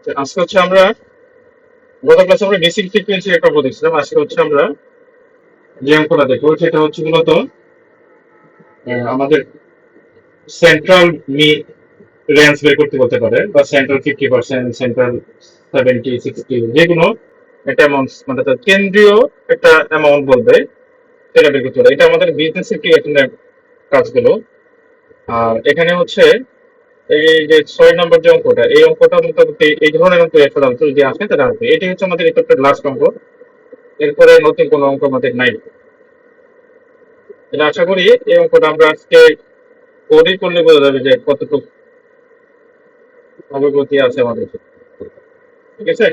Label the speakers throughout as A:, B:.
A: আজকে হচ্ছে আমরা গত ক্লাসে আমরা বেসিক ফ্রিকোয়েন্সি একটা অঙ্ক দেখছিলাম। আজকে হচ্ছে আমরা যে অঙ্কটা দেখবো সেটা হচ্ছে মূলত আমাদের সেন্ট্রাল মি রেঞ্জ বের করতে বলতে পারে, বা সেন্ট্রাল 50%, সেন্ট্রাল 70, 60, যে কোনো একটা অ্যামাউন্ট, মানে তার কেন্দ্রীয় একটা অ্যামাউন্ট বলবে, সেটা বের করতে পারে। এটা আমাদের বিজনেস সিচুয়েশনের কাজগুলো। আর এখানে হচ্ছে এই যে 6 নম্বর যে অঙ্কটা, এই অঙ্কটা মোটামুটি এই ধরনের অঙ্ক সাধারণত যদি আসে তাহলে আসবে। এটি হচ্ছে আমাদের এই চ্যাপ্টার লাস্ট অঙ্ক। এরপরে নতুন কোনো অঙ্ক আমাদের নাই। এটা আশা করি এই অঙ্কটা আমরা আজকে করেই করলে বোঝা যাবে যে কতটুকু অগ্রগতি আছে আমাদের। ঠিক আছে?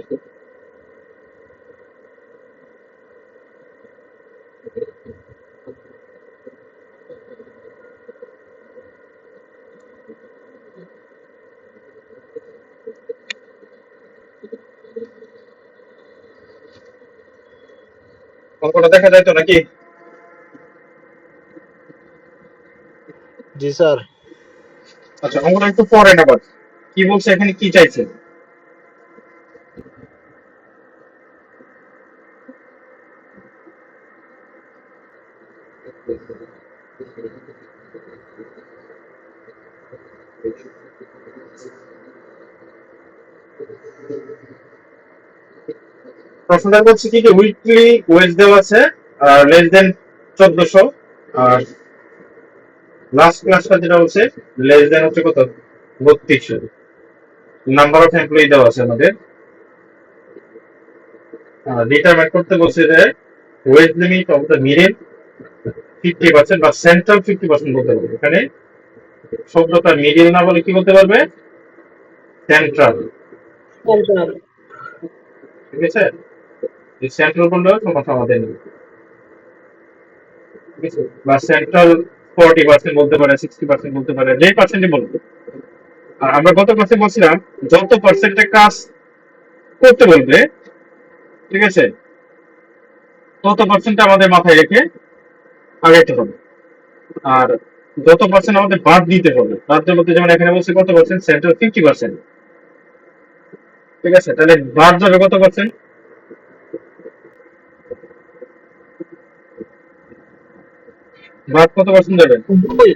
A: অঙ্কটা দেখা যায় তো নাকি?
B: জি স্যার।
A: আচ্ছা, অঙ্কটা একটু পড়েন আবার। কি বলছে এখানে, কি চাইছে? প্রশ্নটা বলছে কি যে উইকলি ওয়েজ দেওয়া আছে লেস দেন 1400, আর লাস্ট ক্লাসটা যেটা হচ্ছে লেস দেন হচ্ছে কত, 3200। নাম্বার অফ এমপ্লয়ি দেওয়া আছে আমাদের। ডিটারমাইন করতে বলছে যে wage limit of the middle 50% বা সেন্ট্রাল 50% বলতে পারবে। এখানে শব্দটা মিডিল না বলে কি বলতে পারবে, সেন্ট্রাল। ঠিক আছে? এই সেন্ট্রাল বললেও সমস্যা আমাদের নেই। ঠিক আছে? বা সেন্ট্রাল 40% বলতে পারে, 60% বলতে পারে, যে পার্সেন্টই বলবে। আর আমরা গত ক্লাসে বলছিলাম যত পার্সেন্টের কাজ করতে বলবে, ঠিক আছে, তত পার্সেন্ট আমাদের মাথায় রেখে আগাইতে হবে। আর যত পার্সেন্ট আমাদের বাদ দিতে হবে, বাদ দিতে বলতে যেমন এখানে বলছে কত পার্সেন্ট, সেন্ট্রাল 50%। ঠিক আছে, তাহলে বাদ যাবে কত পার্সেন্ট? বাদ কত পার্সেন্ট যাবে?
C: 50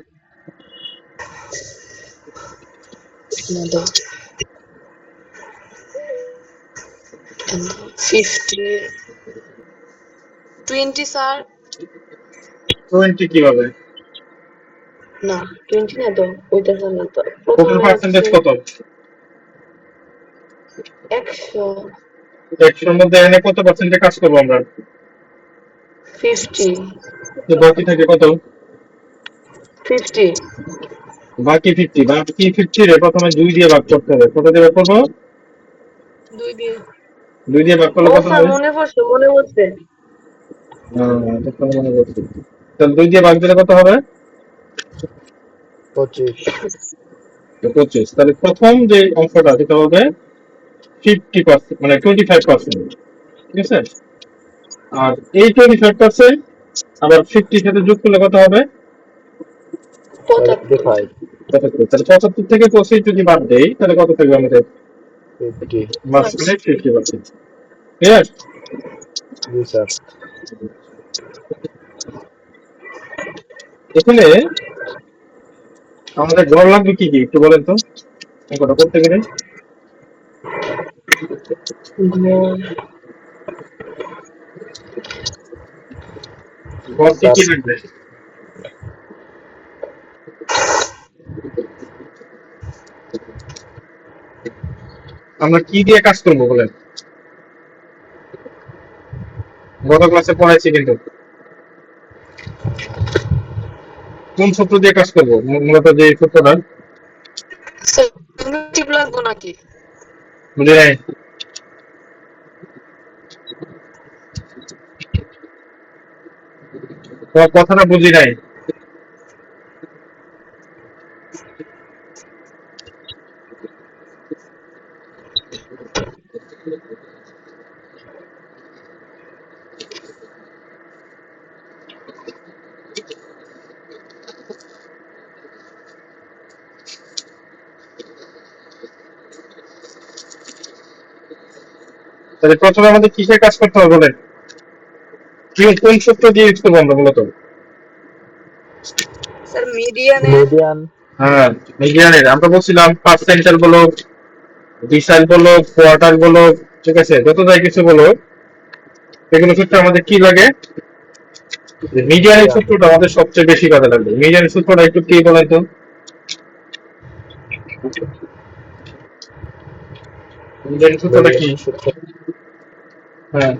C: 20 স্যার।
A: 20 কিভাবে?
C: না 20 না তো, ওইটা না তো,
A: টোটাল
C: প্রথমে
A: পার্সেন্টেজ
C: হচ্ছে
A: কত?
C: 100
A: 100-র মধ্যে এনে কত পার্সেন্টে কাজ করবো আমরা?
C: 50
A: তো বাকি থাকে কত?
C: 50
A: বাকি 50। বাকি 50 রে প্রথমে 2 দিয়ে ভাগ করতে হবে। কত দিয়ে ভাগ করবো?
C: 2 দিয়ে।
A: 2 দিয়ে ভাগ করলে
C: ও
A: কত
C: স্যার
A: হবে?
C: মনে পড়ছে।
A: তখন মনে করছি। তাহলে 2 দিয়ে ভাগ দিলে কত হবে?
B: 25।
A: 25। তাহলে প্রথম যে অংশটা সেটা হবে 50%, মানে 25%। ঠিক আছে? আর এই 25% আবার 50 সাথে যোগ করলে কত হবে?
C: 75
B: 75।
A: 75। তাহলে 75 থেকে 25 যদি বাদ দেই তাহলে কত থাকবে আমাদের?
B: 50।
A: মাঝখানে 50%। ক্লিয়ার?
B: জি স্যার।
A: এখানে আমাদের গড় লাগবে কি কি একটু বলেন তো, অঙ্কটা করতে গেলে। গড় কি
B: স্যার
A: কি লাগবে? আমরা কি দিয়ে কাজ করবো বলেন? গত ক্লাসে পড়াইছি কিন্তু কোন সূত্র দিয়ে কাজ করবো, মূলত যে সূত্রটা
C: সেন্সিটিভ লাগবো নাকি?
A: বুঝে নাই। তোমার কথাটা বুঝি নাই। তাহলে প্রথমে আমাদের কিসের কাজ করতে হবে বলেন? কোন সূত্র দিয়ে ইউজ করবো আমরা মূলত?
C: স্যার মিডিয়ানে
B: মিডিয়ান।
A: হ্যাঁ, মিডিয়ানের আমরা বলছিলাম পার্সেন্টাইল বলো, ডিসাইল বলো, কোয়ার্টার বলো, ঠিক আছে, যত যাই কিছু বলো, এগুলো ক্ষেত্রে আমাদের কি লাগে? মিডিয়ানের সূত্রটা আমাদের সবচেয়ে বেশি কাজে লাগবে। মিডিয়ানের সূত্রটা একটু কি বলেন তো? মিডিয়ানের সূত্রটা কি?
B: মিডিয়ানের সূত্র
A: হ্যাঁ,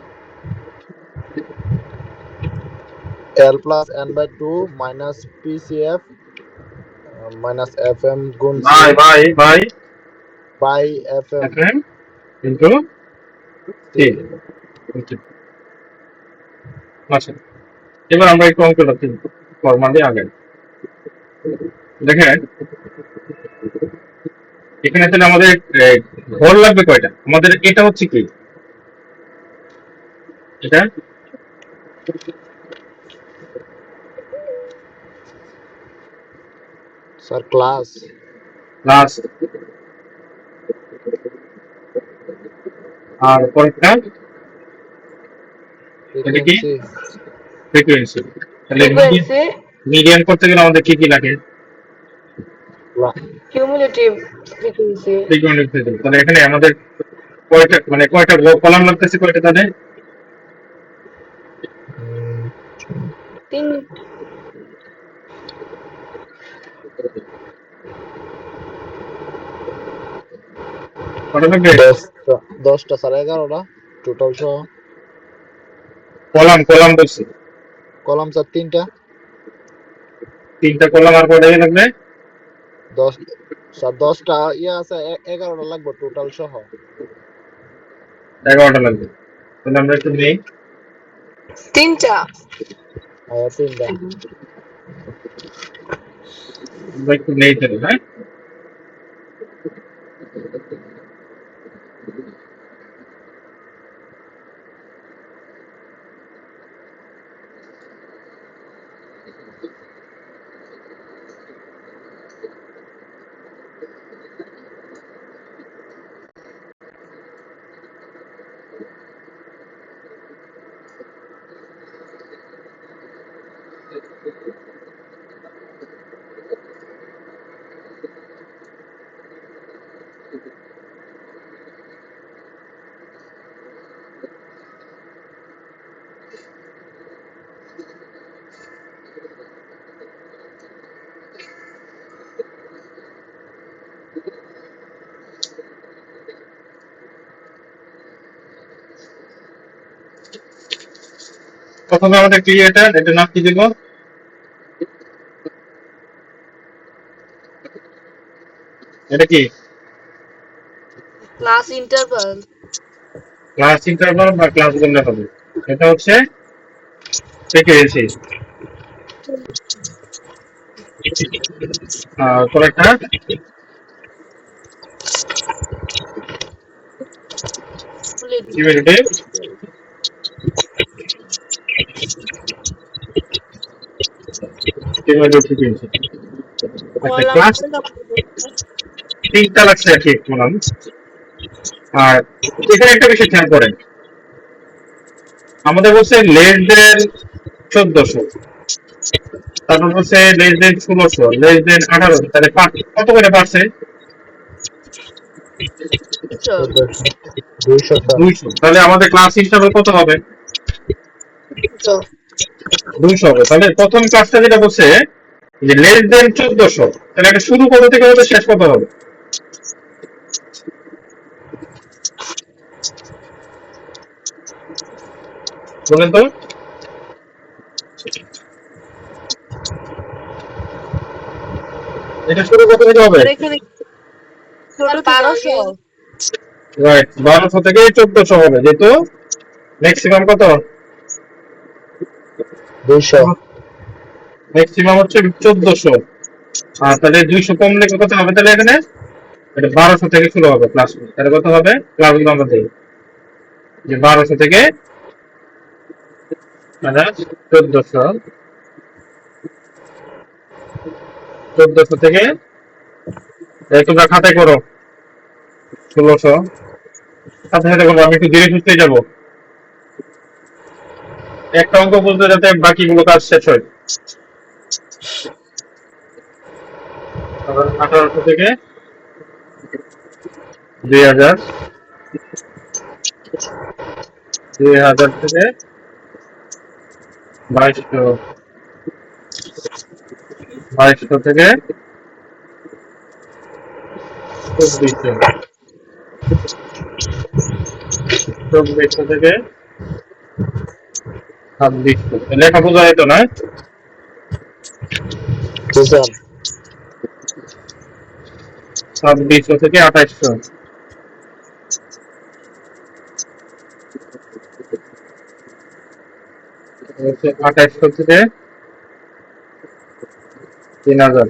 B: L plus n by 2 minus PCF minus FM গুণ C
A: ভাই ভাই ভাই
B: by FM
A: এফএম ইনটু টি। আচ্ছা, এবার আমরা একটু অঙ্কটা ফরমালি আগে দেখেন। এখানে তাহলে আমাদের ভর লাগবে কয়টা? আমাদের এটা হচ্ছে কি, এটা
B: স্যার ক্লাস
A: প্লাস, আর পরেরটা এটা কি?
B: Frequency
A: frequency. তাহলে
C: ফ্রিকোয়েন্সি
A: মিডিয়ান করতে গেলে আমাদের কি কি লাগে?
C: Cumulative frequency
A: frequency. তাহলে এখানে আমাদের কয়টা, মানে কয়টা কলাম লাগতেছে, কয়টা তাহলে?
C: 3
A: কয়টা লাগবে?
B: 10টা স্যার 11টা টোটাল সহ।
A: কলাম কলাম বলছি,
B: কলাম স্যার 3টা।
A: 3টা কলাম, আর কয়টা লাগবে?
B: 10 স্যার 10টা আছে 11টা লাগবে টোটাল সহ।
A: 11টা লাগবে। তাহলে আমরা একটু নেই,
C: 3টা
B: 3টা।
A: আমরা একটু নেই তাহলে, হ্যাঁ। প্রথমে আমাদের কি, এটা নাম কি দিব? এটা কি?
C: ক্লাস ইন্টারভাল
A: ক্লাস ইন্টারভাল বা ক্লাস বললে হবে। এটা হচ্ছে ফ্রিকোয়েন্সি। পরেরটা কিউমুলেটিভ। Cumulative frequency. আচ্ছা,
C: কলাম
A: ক্লাস 3টা লাগছে আর কি কলাম। আর এখানে একটা বিষয় খেয়াল করেন, আমাদের বলছে লেস দেন 1400, তারপর বলছে লেস দেন 1600, লেস দেন 1800, তাহলে কত করে পারছে?
B: 200 স্যার।
A: 200। তাহলে আমাদের ক্লাস ইন্টারভাল কত হবে? 200 হবে। তাহলে প্রথম ক্লাসটা যেটা বলছে যে লেস দেন 1400, তাহলে এটা শুরু কত থেকে হবে, শেষ কত হবে বলেন তো? এটা শুরু কত থেকে হবে?
C: এখানে ছোট 1200
A: রাইট, 1200 থেকে 1400 হবে, যেহেতু ম্যাক্সিমাম কত?
B: 200
A: ম্যাক্সিমাম হচ্ছে 1400। আর তাহলে 200 কমলে কত হবে তাহলে এখানে? এটা 1200 থেকে শুরু হবে ক্লাস। তাহলে কত হবে ক্লাসগুলো আমরা দেই যে 1200 থেকে 1400, 1400 থেকে তোমরা খাতায় করো 1600, সাথে সাথে করবো, আমি একটু ধীরে সুস্থে যাবো, একটা অঙ্ক বলতে যাতে বাকিগুলো কাজ শেষ হয়। 1800 থেকে 2000, 2000 থেকে 2200, 2200 থেকে 2400, 2400 থেকে 2600। লেখা বোঝা যেত না?
B: জি স্যার।
A: 2600 থেকে 2800, 2800 থেকে 3000,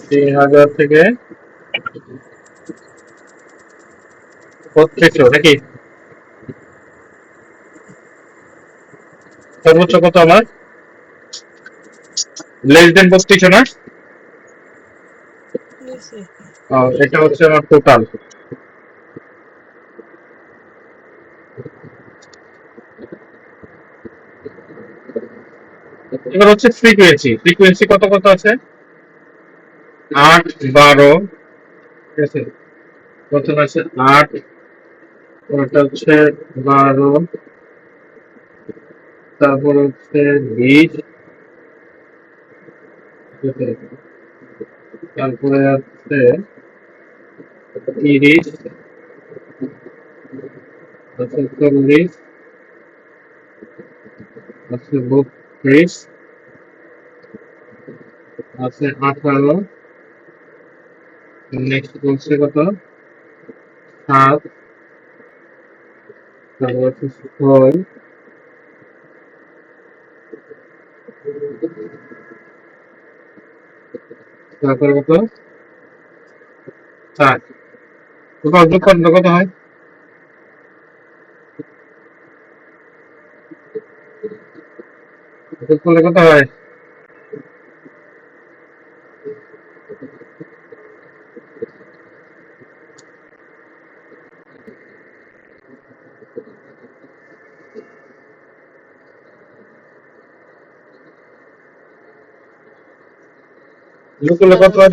A: 3000 থেকে 3200 নাকি? সর্বোচ্চ কত আমার? লেস দেন 3200 না? এটা হচ্ছে আমার টোটাল। এবার হচ্ছে ফ্রিকোয়েন্সি, ফ্রিকোয়েন্সি কত কত আছে? 8, 12, ঠিক আছে, প্রথমে আছে 8, ওটা হচ্ছে 12, তারপর হচ্ছে 20, ঠিক আছে, তারপরে আছে 30, আছে 40, আছে 32, আছে 18, নেক্সট বলছে কত? 7, তারপর হচ্ছে 6, তারপরে কত? 4। টোটাল যোগ করলে কত হয়? যোগ করলে কত হয়? যোগ করলে কত হয়?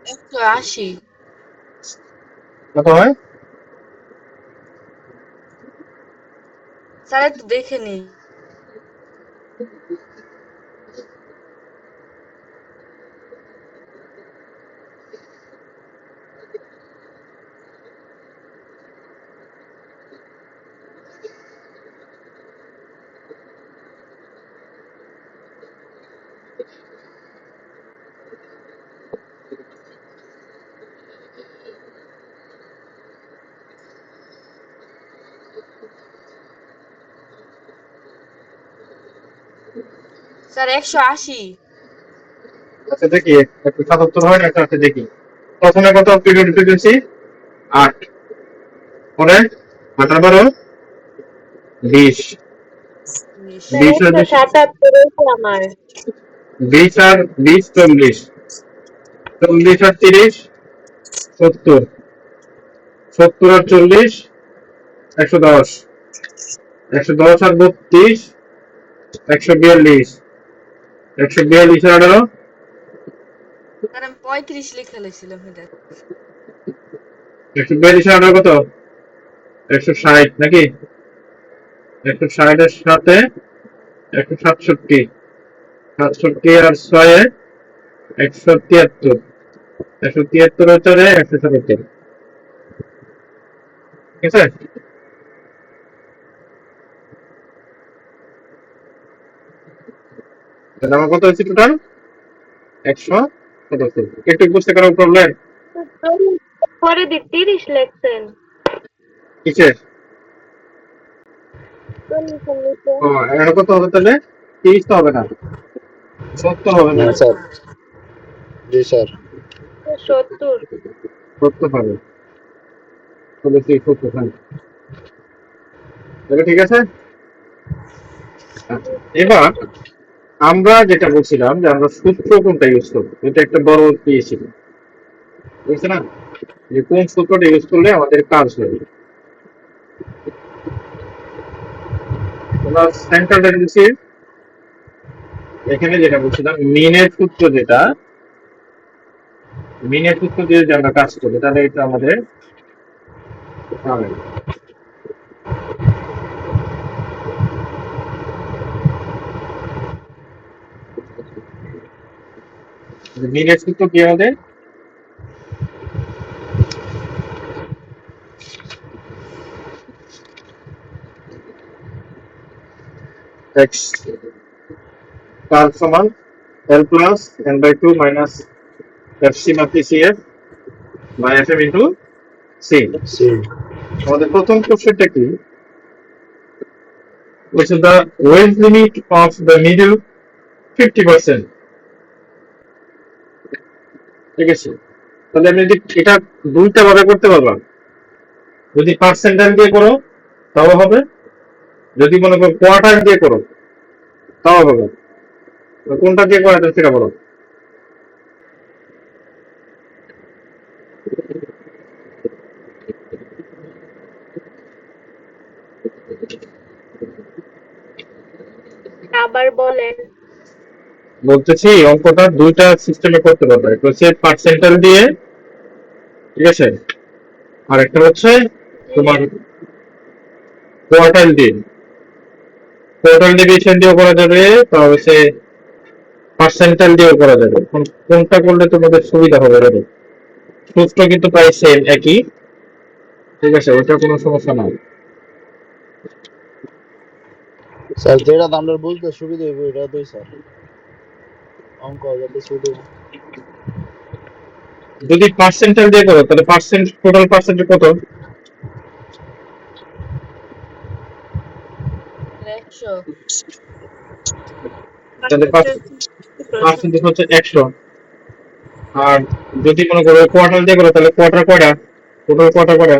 C: 180।
A: কত হয়?
C: স্যার একটু দেখে নিন। স্যার 180।
A: আচ্ছা দেখি, একটু 77 হয় না? আচ্ছা দেখি, প্রথমে কত পিরিয়ড ফ্রিকোয়েন্সি? 8, পরে 8 12, 20, 20 আর 20,
C: 177 হয়েছে আমার।
A: 20 আর 20 40, 40 আর 30 70, 70 আর 40 110, 110 আর 32 142, 142 আর 18,
C: স্যার আমি 35 লিখে লিখছিলাম এটা।
A: 142 আর 18 কত? 160 নাকি? 160 এর সাথে 167, 67 আর 6 173, 173 আর 4 177, ঠিক আছে? তাহলে আমার কত হয়েছে টোটাল? 177। একটু বুঝতে কারো প্রবলেম?
C: পরে 30 লিখছেন।
A: কিসের? ও, এখানে কত হবে তাহলে? 30 তো হবে না, 70 হবে না?
B: হ্যাঁ স্যার। জি স্যার।
C: 70।
A: 70 হবে, তাহলে 70 হয়। তাহলে ঠিক আছে। আচ্ছা, এবার আমরা যেটা বলছিলাম যে আমরা সূত্র কোনটা ইউজ করবো, এটা একটা বড় ইয়ে ছিল, বুঝছে না? যে কোন সূত্রটা ইউজ করলে আমাদের কাজ হবে। তোমরা সেন্ট্রাল টেন্ডেন্সির এখানে যেটা বলছিলাম মিনের সূত্র দিয়ে যদি আমরা কাজ করি তাহলে এটা আমাদের হবে। মিনের সূত্র কি আমাদের এক্স কার সমান L plus N by two minus F C মাপি C F by F M into C.
B: C.
A: আমাদের প্রথম কোশ্চেনটা কি বলছে the wage limit of the middle 50%। ঠিক আছে, তাহলে আমি যদি এটা দুইটা ভাবে করতে পারলাম, যদি পার্সেন্টাইল দিয়ে করো তাও হবে, যদি মনে করো কোয়ার্টার দিয়ে করো তাও হবে। কোনটা দিয়ে করা যায় সেটা বলো।
C: আবার বলেন।
A: বলতেছি অঙ্কটা দুইটা সিস্টেমে করতে পারবে, একটা হচ্ছে পার্সেন্টাইল দিয়ে, ঠিক আছে, আর একটা হচ্ছে তোমার কোয়ার্টাইল দিয়ে। কোয়ার্টাইল ডিভিশন দিয়েও করা যাবে, তা হচ্ছে পার্সেন্টাইল দিয়েও করা যাবে। কোনটা করলে তোমাদের সুবিধা হবে দেখো, সূত্র কিন্তু প্রায় সেম একই, ঠিক আছে, ওটা কোনো সমস্যা নাই।
B: স্যার যেটা আমরা বুঝতে সুবিধা হইব এটা তো স্যার অঙ্ক যাতে সুবিধা হইব।
A: যদি পার্সেন্টাইল দিয়ে করো তাহলে টোটাল পার্সেন্ট কত?
C: 100।
A: তাহলে পার্সেন্ট হচ্ছে 100। আর যদি মনে করো কোয়ার্টার দিয়ে করো তাহলে কোয়ার্টার কয়টা, টোটাল কোয়ার্টার কয়টা?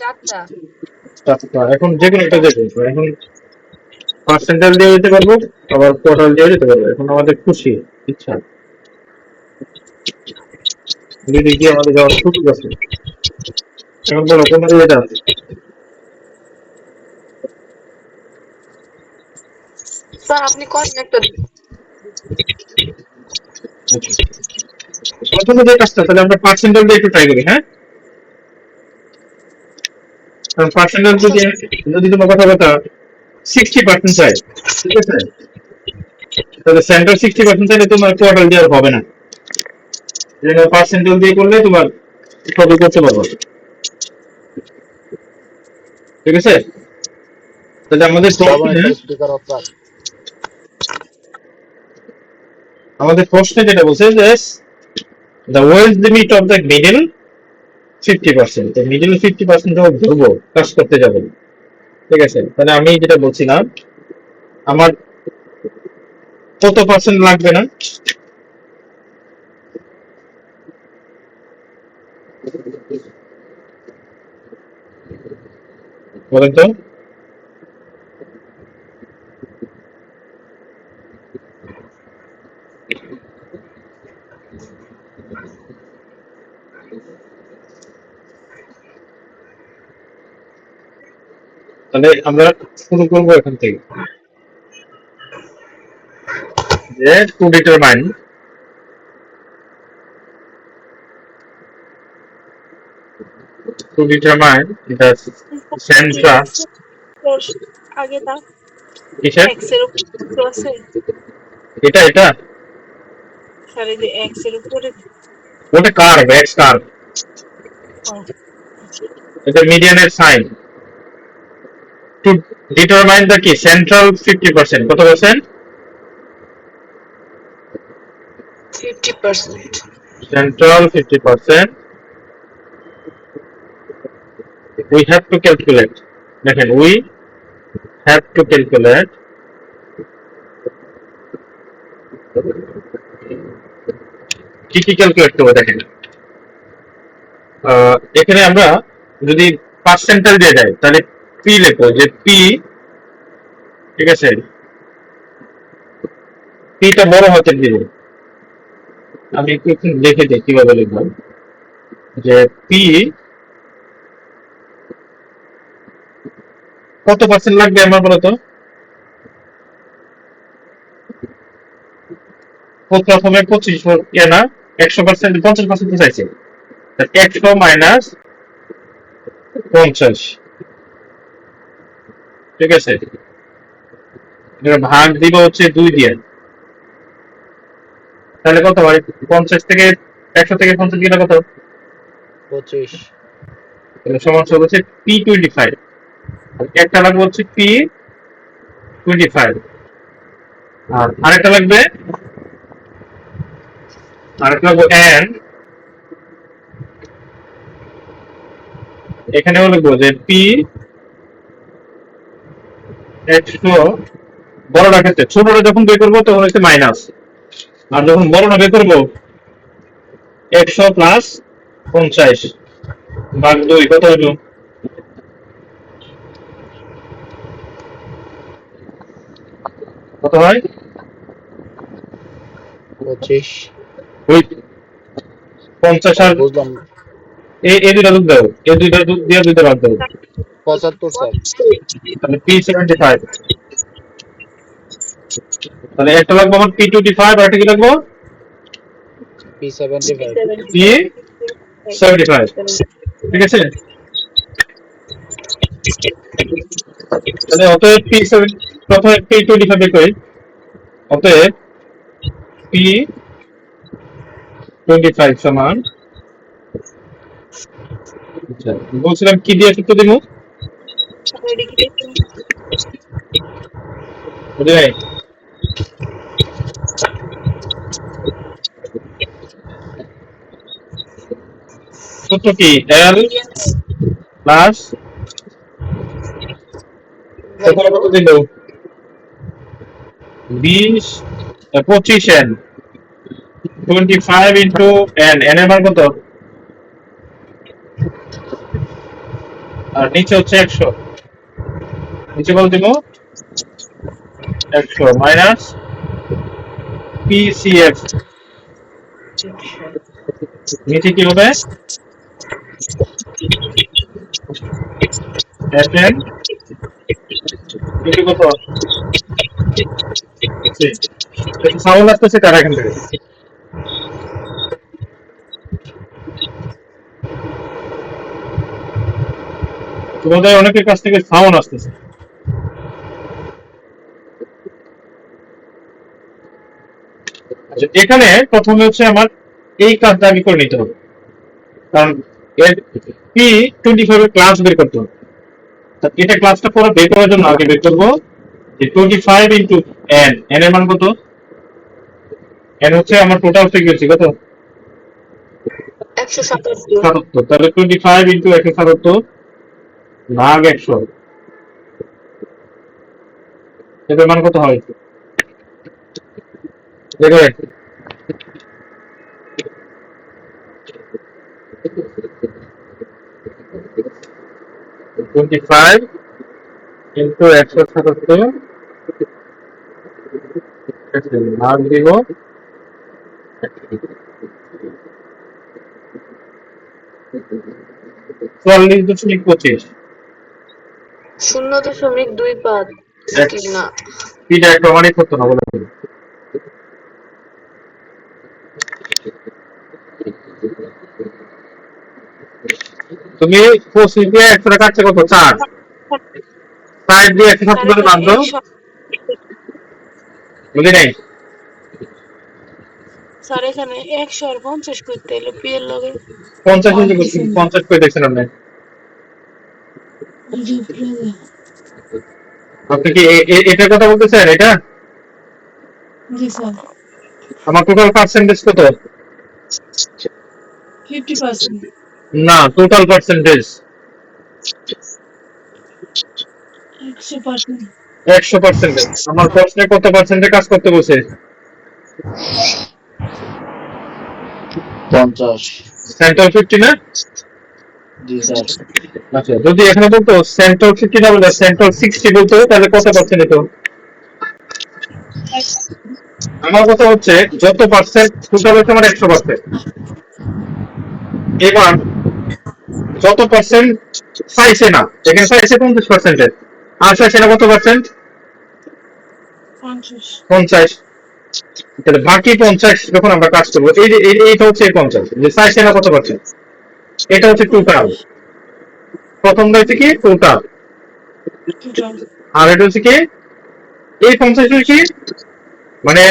C: 4টা।
A: আচ্ছা, এখন যে কোনো একটা দেখো, এখন পার্সেন্টাইল দিয়ে যেতে পারবো, আবার কোয়ার্টার দিয়ে যেতে পারবো, এখন আমাদের খুশি ইচ্ছা যদি কি আমাদের যাওয়ার সুযোগ আছে। এখন বলো কোনটা দিয়ে যেতে হবে?
C: স্যার আপনি করেন একটা।
A: প্রথমে যে কাজটা, তাহলে আমরা পার্সেন্টাইল দিয়ে একটু ট্রাই করি, হ্যাঁ? কারণ পার্সেন্টাইল যদি যদি তোমার কথা 60% চাই, ঠিক আছে, তাহলে সেন্টার 60% চাইলে তোমার কোয়ার্টার দিয়ে আর হবে না, পার্সেন্টাইল দিয়ে করলে তোমার সবই করতে পারবো, ঠিক আছে। তাহলে
B: শ্রাবণ একটা স্পিকার অফ রাখ।
A: আমাদের প্রশ্নে যেটা বলছে যে the wage limit of the middle 50%, তো মিডল 50% যখন ধরবো কাজ করতে যাবো, ঠিক আছে, তাহলে আমি যেটা বলছিলাম আমার কত পার্সেন্ট লাগবে না, বলেন তো? তাহলে আমরা শুরু করবো এখান থেকে, যে টু ডিটারমাইন the central
C: আগে দাও।
A: কিসের
C: x এর উপর আছে।
A: এটা এটা
C: স্যার এই যে x এর উপরে।
A: ওটা কার্ভ, এক্স কার্ভ, এটা মিডিয়ানের সাইন টু ডিটারমাইন দ্য কি সেন্ট্রাল 50%, কত percent?
C: 50%।
A: Central 50%. We have to calculate. দেখেন we have to calculate কি কি ক্যালকুলেট করবো দেখেন। এখানে আমরা যদি পার্সেন্টাইল দিয়ে দেয় তাহলে পি লেখো, যে পি, ঠিক আছে, পিটা বড় হাতের দিব, আমি একটু লিখে দিই কিভাবে লিখবো, যে পি কত পার্সেন্ট লাগবে আমার বলতো। প্রথমে 25 না 100%, 50% চাইছে, 100 মাইনাস 50, ঠিক আছে। এবার ভাগ দিব হচ্ছে 2 দিয়ে, তাহলে কত হয়? 50 থেকে 100 থেকে 50 গেলে কত?
B: 25।
A: তাহলে সমস্যা হচ্ছে P25, একটা লাগবে হচ্ছে P25, আর আরেকটা লাগবে N। এখানেও লিখবো যে P 100, বড়টা ক্ষেত্রে, ছোটটা যখন বের করবো তখন হচ্ছে মাইনাস, আর যখন বড়টা বের করবো 100 প্লাস 50 ভাগ 2 কত হলো? কত হয়?
B: 25।
A: ওই 50 আর
B: বুঝলাম।
A: এই দুইটা যোগ দাও, এই দুইটা যোগ দিয়ে দুইটা ভাগ দাও,
B: 75 স্যার।
A: তাহলে P75। তাহলে একটা লাগবে আমার P25, আর একটা কি লাগবে?
B: P75।
A: P75, ঠিক আছে। তাহলে অতএব P7, প্রথমে P25 বের করি, অতএব P25 সমান, আচ্ছা বলছিলাম কি দিয়ে সূত্র দিব? বুঝলি নাই? সূত্র কি? L প্লাস কত দিল? 20, 25 N, 25 ইন্টু N, N এর মান কত? আর নিচে হচ্ছে 100, নিচে বল দিব 100 মাইনাস PCF, নিচে কি হবে? FN নিচে কত? সাউন্ড আসতেছে কার এখান থেকে? তোমাদের অনেকের কাছ থেকে সাউন্ড আসতেছে। আচ্ছা, এখানে প্রথমে হচ্ছে আমার এই কাজটা আগে করে নিতে হবে, কারণ এর P25 এর ক্লাস বের করতে হবে। এটা ক্লাসটা পরে বের করার জন্য আগে বের করবো যে 25 ইন্টু N, N এর মান কত? N হচ্ছে আমার টোটাল ফ্রিকোয়েন্সি কত? 77, তাহলে 25 ইন্টু 177 ভাগ 100, এটার মান কত হয়? দেখো 25 ইন্টু 177 ভাগ দিব 44.25।
C: 0.25 না
A: এটা প্রমাণিত হতো না বলে। তুমি 25 দিয়ে 100 কাটছে কত? 4, 5 দিয়ে 177 বাদ দাও, বুঝলি নাই?
C: স্যার এখানে 100 আর 50 করতে এলো পি এর লগে
A: 50 ইন্টু 50 করে দেখছিলাম না। আপনি কি এটার কথা বলতেছেন? এটা
C: জি স্যার
A: আমার টোটাল পার্সেন্টেজ কত?
C: 50%।
A: না, টোটাল পার্সেন্টেজ
C: 100%।
A: 100%। আমার প্রশ্নে কত পার্সেন্টে কাজ করতে বলছে?
B: 50।
A: সেন্ট্রাল 50 না?
B: জি স্যার।
A: আচ্ছা, যদি এখানে বলতো সেন্ট্রাল 50 না বলে সেন্ট্রাল 60 বলতো, তাহলে কত পার্সেন্ট হতো? আমার কথা হচ্ছে যত পার্সেন্ট টোটাল হচ্ছে আমার 100%। এবার যত পার্সেন্ট চাইছে না, এখানে চাইছে 50%, আর চাইছে না কত পার্সেন্ট? 50। তাহলে বাকি 50 যখন আমরা কাজ করবো, এই যে এইটা হচ্ছে এই 50 যে চাইছে না কত পার্সেন্ট, এটা হচ্ছে টোটাল। প্রথমটা হচ্ছে কি টোটাল, আর এটা হচ্ছে কি এই 50 হচ্ছে মানে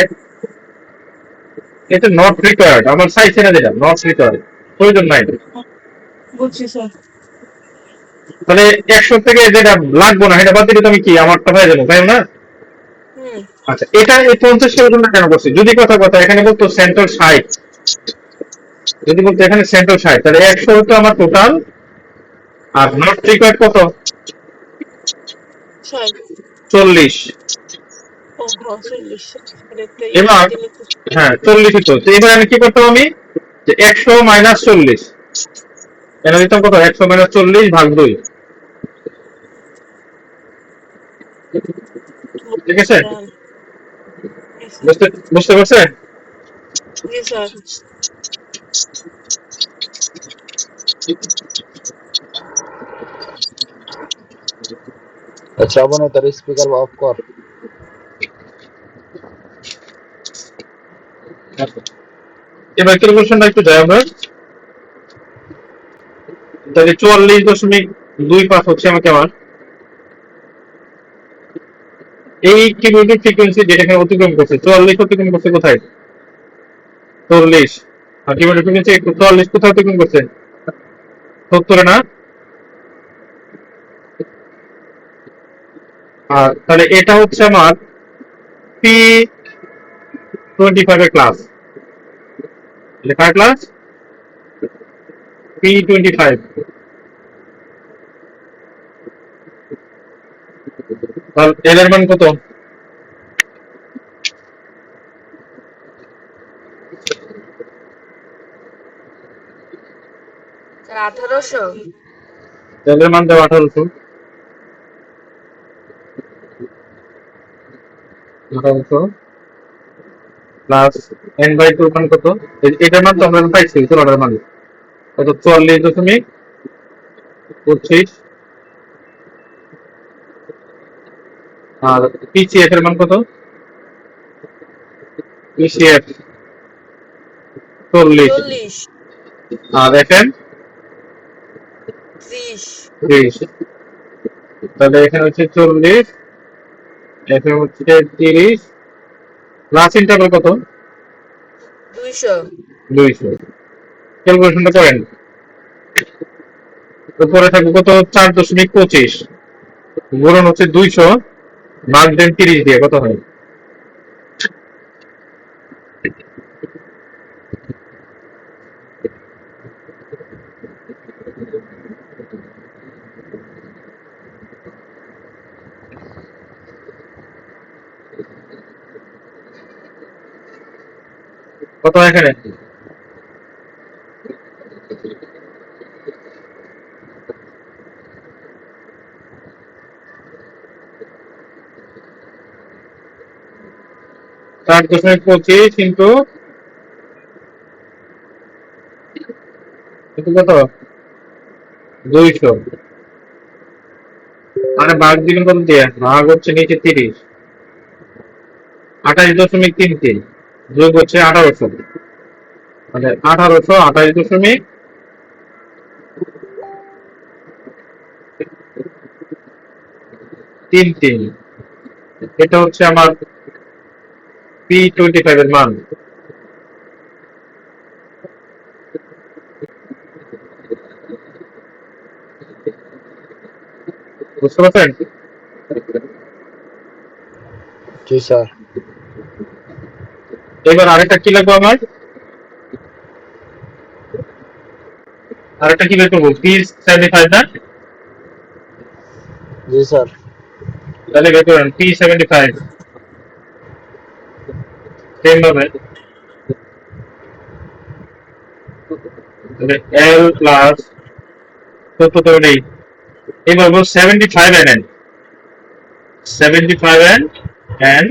A: এটা নট রিকোয়ার্ড, আমার চাইছে না, যেটা নট রিকোয়ার্ড, প্রয়োজন নাই।
C: বুঝছি স্যার।
A: তাহলে 100 থেকে যেটা লাগবো না সেটা বাদ দিলে তো আমি কি আমারটা হয়ে যাবো, তাই না?
C: হুম।
A: আচ্ছা, এটা এই 50 এর জন্য কেন করছি? যদি কথা এখানে বলতো সেন্টার 60, যদি বলতো এখানে সেন্টার 60, তাহলে 100 হতো আমার টোটাল, আর নট রিকোয়ার্ড কত?
C: স্যার
A: 40।
C: ও হ্যাঁ 40। একটা
A: এবার হ্যাঁ 40 হতো, তো এবার আমি কি করতাম, আমি যে 100 মাইনাস 40, এটা দিতাম কত? 100 মাইনাস 40 ভাগ 2। ঠিক আছে, বুঝতে বুঝতে পারছেন?
C: জি স্যার।
B: শ্রাবণে তার স্পিকার অফ কর।
A: এবার ক্যালকুলেশনটা একটু যাই আমরা, তাহলে 44.25 হচ্ছে আমাকে আমার এই কিউবিক ফ্রিকোয়েন্সি যেটা এখানে অতিক্রম করছে। 44 অতিক্রম করছে কোথায়? 40। আর কিউবিক ফ্রিকোয়েন্সি 44 কোথায় অতিক্রম করছে? 70 না? আর তাহলে এটা হচ্ছে আমার P25 এর ক্লাস। এটা কার ক্লাস? P25। তাহলে এল এর মান কত?
C: স্যার 1800।
A: এল এর মান দেওয়া 1800। 1800 প্লাস n/2 মান কত? এটার মান তো আমরা পাইছি, চলার মান কত? 44.25। আর পিসিএফ এর মান কত? পিসিএফ 40।
C: 40।
A: আর এফএম
C: 30।
A: 30। তাহলে এখানে হচ্ছে 40, এফএম হচ্ছে 30, প্লাস ইন্টারভাল কত?
C: 200।
A: 200। ক্যালকুলেশনটা করেন। উপরে থাকবে কত? 4.25 গুণন হচ্ছে 200 ভাগ দেন 30 দিয়ে, কত হয়? কত হয় এখানে? চার দশমিক পঁচিশ ইন্টু কত? 200। মানে ভাগ দিবেন কত দিয়ে? ভাগ হচ্ছে নিচে 30, 28.33 যোগ হচ্ছে 1800, মানে 1800 28.33। এটা হচ্ছে আমার P25 এর মান। বুঝতে পারছেন?
B: জি স্যার।
A: এবার আরেকটা কি লাগবে আমার? আরেকটা কি বের করবো? P75 না?
B: জি স্যার।
A: তাহলে বের করেন P75। সেম ভাবে L প্লাস কত তো নেই, এবার বলবো 75 NN, 75 N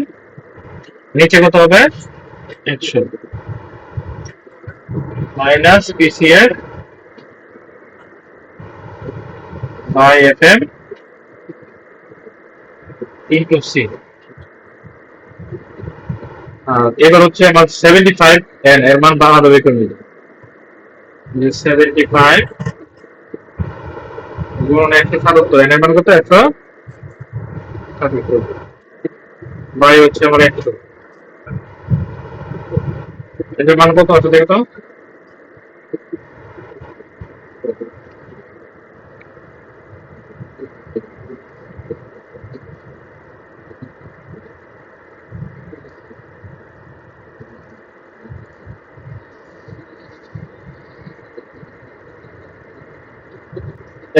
A: নিচে কত হবে 100 minus PCF by FM into C. এবার হচ্ছে আমার 75 এন এর মান বাড়ানো বের করে নিব। 75 গুণ 177 এন এর মান কত 177 বাই হচ্ছে আমার 100 এটার মান কত আছে দেখো তো।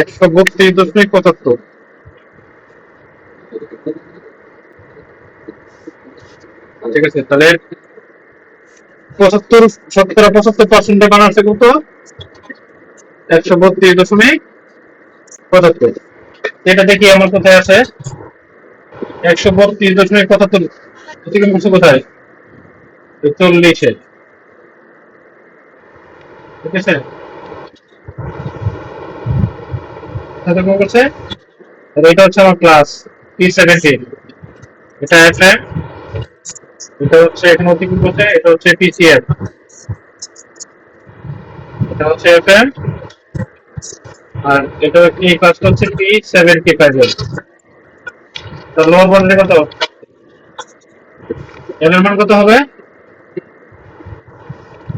A: একশো 32.75। ঠিক আছে, তাহলে 75 শতকরা 75% বানাচ্ছে কত 132.75। এটা দেখি আমার কোথায় আছে 132.75 থেকে বলছে কোথায় 40-এ। ঠিক আছে, তাহলে কোন করছে এটা হচ্ছে আমার ক্লাস P17, এটা FM, এটা হচ্ছে এখানে অতিক্রম করছে, এটা হচ্ছে PCF, এটা হচ্ছে FM, আর এটা এই ক্লাসটা হচ্ছে P75 এর। তো লোয়ার বাউন্ডারি কত এর মান কত হবে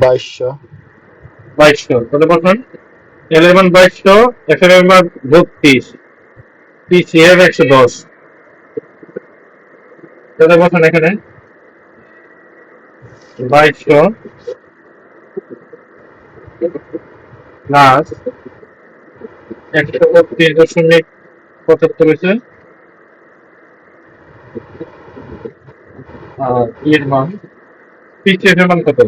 B: 2200
A: 2200। তাহলে বলুন এল এর মান 2200, এফ এর মান 32, PCF 110। তাহলে বলুন এখানে 2200 প্লাস 132.75 হয়েছে আর এর মান PCF এর মান কত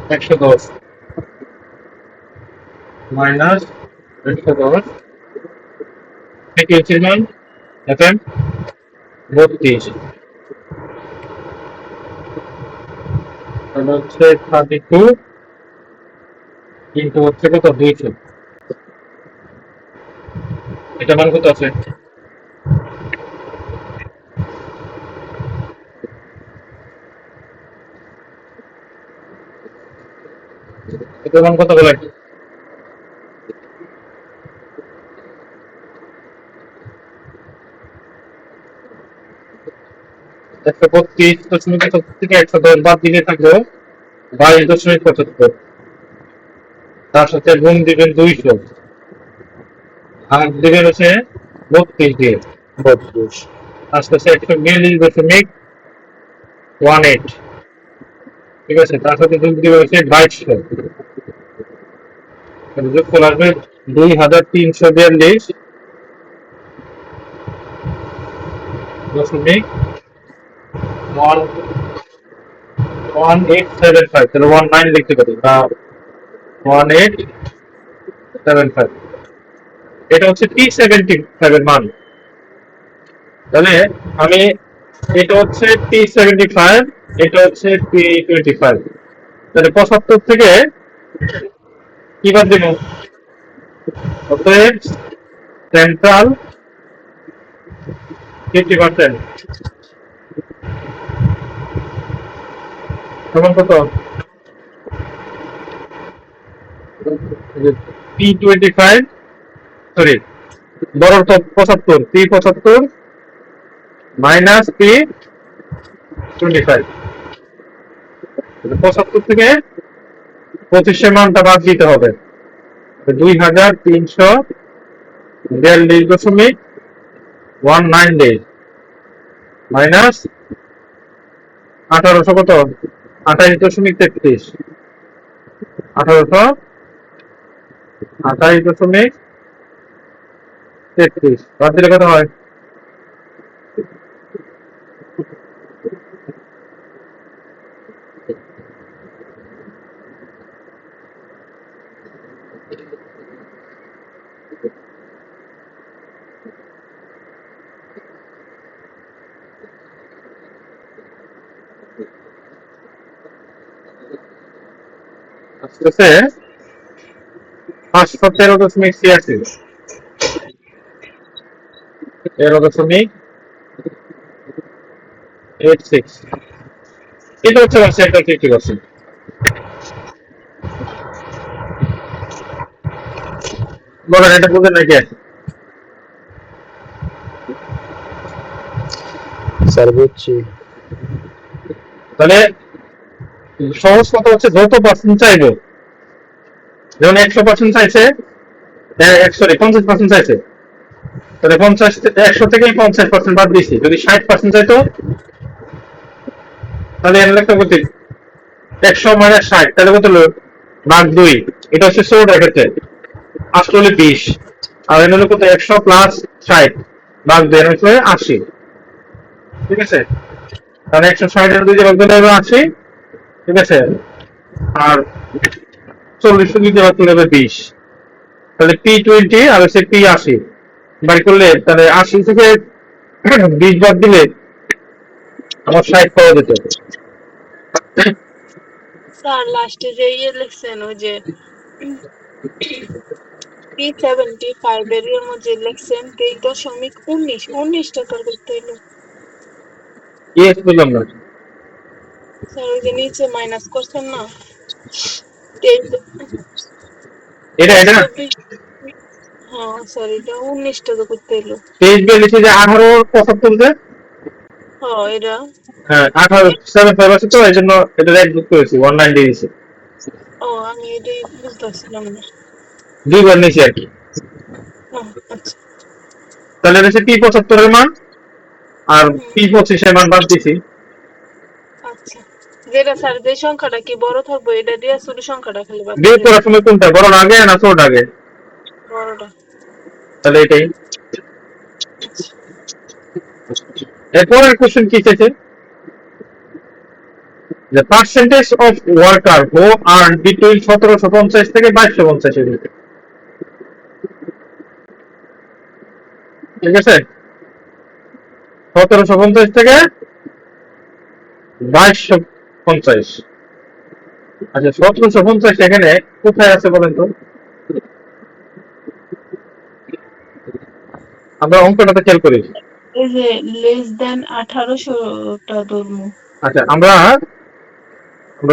A: 110 মাইনাস 110 PCF এর মান FM 32, তাহলে হচ্ছে 32 কিন্তু হচ্ছে কত 200। এটা মান কত আছে এটা মান কত বলে 132.75 থেকে 110 বাদ দিলে থাকবে 22.75। তার সাথে গুণ দিবেন 200 আর দিবেন হচ্ছে 32 দিয়ে
B: 32
A: আস্তে আস্তে 142.18। ঠিক আছে, তার সাথে যোগ দিবে হচ্ছে 2200, যোগ করে আসবে 2342.1875। তাহলে 19 লিখতে পারি বা 1875। এটা হচ্ছে P75 এর মান। তাহলে আমি এটা হচ্ছে P75, এটা হচ্ছে P25। তাহলে 75 থেকে কি বাদ দিব অতএব সেন্ট্রাল 50% সমান কত P25, সরি বড় তো 75, P75 মাইনাস P25। 75 থেকে 25 মানটা বাদ দিতে হবে 2342.19 ডেজ মাইনাস 1800 কত 28.33, 1828.33 বাদ দিলে কত হয় আসতেছে 513.86, 13.86, এটা হচ্ছে সেন্ট্রাল 50%। বলেন এটা বুঝেন নাকি?
B: স্যার বুঝছি।
A: তাহলে সহজ কথা হচ্ছে যত পার্সেন্ট চাইবো, যেমন 100% চাইছে, সরি 50% চাইছে, তাহলে 100 থেকে 50% বাদ দিচ্ছি। যদি 60% চাইতো তাহলে এর লেখা করতে 100 মানে 60, তাহলে কত হলো ভাগ 2। এটা হচ্ছে 100 ক্ষেত্রে, আসলে 20। আর এর হলো কত 100 প্লাস 60 ভাগ 2 এর হচ্ছে 80। ঠিক আছে, তাহলে 160 এর 2 দিয়ে ভাগ দিলে হবে 80। ঠিক আছে, আর 40 দিয়ে ভাগ দিলে হবে 20। তাহলে P20 আর হচ্ছে P80 বাড়ি করলে, তাহলে 80 থেকে 20 বাদ দিলে আমার 60 পাওয়া যেত।
C: স্যার লাস্টে যে ইয়ে লিখছেন ওই যে P75 এর মধ্যে লিখছেন 23.19 টাকার করতে হইলো।
A: ইয়েস বললাম না,
C: স্যার ওই যে নিচে মাইনাস করছেন না 23
A: এটা
C: 24। হ্যাঁ স্যার এটা 19 টাকা করতে হইলো।
A: 23 লিখে যে 18.75 যে,
C: হ্যাঁ এটা
A: হ্যাঁ 18.75 আছে, তো এই জন্য এটা রেট বুক করেছি 190 দিয়েছি,
C: আমি এটাই বুঝতেছিলাম না।
A: দুইবার নিয়েছি আর কি।
C: আচ্ছা।
A: তাহলে এটা হচ্ছে P75 এর মান আর P25 এর মান বাদ দিছি।
C: আচ্ছা, যেটা স্যার যে সংখ্যাটা কি বড় থাকবে এটা দিয়ে ছোট সংখ্যাটা খালি বাদ
A: বিয়োগ
C: করে
A: করার সময় কোনটা বড় আগে না ছোট আগে?
C: বড়টা।
A: তাহলে এটাই।
C: আচ্ছা।
A: এরপরের কোশ্চেন কি চাইছে? The percentage of worker who earn between 1750 থেকে 2250 এর ভিতরে। ঠিক আছে, 1750 থেকে 2250। আচ্ছা 1750 এখানে কোথায় আছে বলেন তো? আমরা অঙ্কটাতে খেয়াল করি।
C: এই যে লেস দেন 1800টা ধর্ম।
A: আচ্ছা আমরা